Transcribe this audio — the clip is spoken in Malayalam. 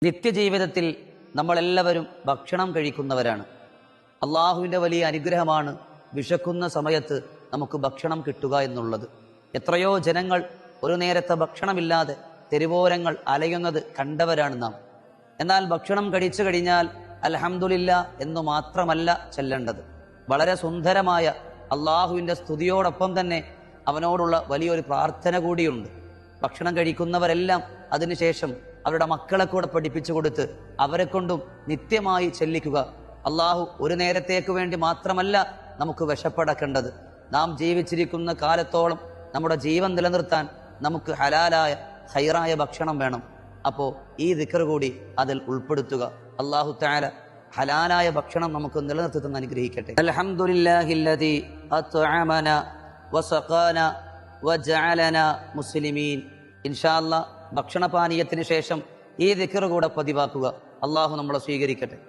നിത്യജീവിതത്തിൽ നമ്മളെല്ലാവരും ഭക്ഷണം കഴിക്കുന്നവരാണ്. അള്ളാഹുവിൻ്റെ വലിയ അനുഗ്രഹമാണ് വിശക്കുന്ന സമയത്ത് നമുക്ക് ഭക്ഷണം കിട്ടുക എന്നുള്ളത്. എത്രയോ ജനങ്ങൾ ഒരു നേരത്തെ ഭക്ഷണമില്ലാതെ തെരുവോരങ്ങൾ അലയുന്നത് കണ്ടവരാണ് നാം. എന്നാൽ ഭക്ഷണം കഴിച്ചു കഴിഞ്ഞാൽ അൽഹംദുലില്ലാ എന്നു മാത്രമല്ല ചെല്ലേണ്ടത്. വളരെ സുന്ദരമായ അള്ളാഹുവിൻ്റെ സ്തുതിയോടൊപ്പം തന്നെ അവനോടുള്ള വലിയൊരു പ്രാർത്ഥന കൂടിയുണ്ട്. ഭക്ഷണം കഴിക്കുന്നവരെല്ലാം അതിനുശേഷം അവരുടെ മക്കളെ കൂടെ പഠിപ്പിച്ചു കൊടുത്ത് അവരെ കൊണ്ടും നിത്യമായി ചെല്ലിക്കുക. അള്ളാഹു ഒരു നേരത്തേക്ക് വേണ്ടി മാത്രമല്ല നമുക്ക് വിശപ്പടക്കേണ്ടത്. നാം ജീവിച്ചിരിക്കുന്ന കാലത്തോളം നമ്മുടെ ജീവൻ നിലനിർത്താൻ നമുക്ക് ഹലാലായ ഖൈറായ ഭക്ഷണം വേണം. അപ്പോൾ ഈ ദിക്ർ കൂടി അതിൽ ഉൾപ്പെടുത്തുക. അല്ലാഹു തആല ഹലാലായ ഭക്ഷണം നമുക്ക് നിലനിർത്തി തന്ന് അനുഗ്രഹിക്കട്ടെ. അൽഹംദുലില്ലാഹില്ലദീ അത്അമന വസഖാന വജഅലന മുസ്ലിമീൻ. ഇൻഷാ അല്ലാഹ് ഭക്ഷണപാനീയത്തിന് ശേഷം ഈ ദിക്ർ കൂടെ പതിവാക്കുക. അള്ളാഹു നമ്മളെ സ്വീകരിക്കട്ടെ.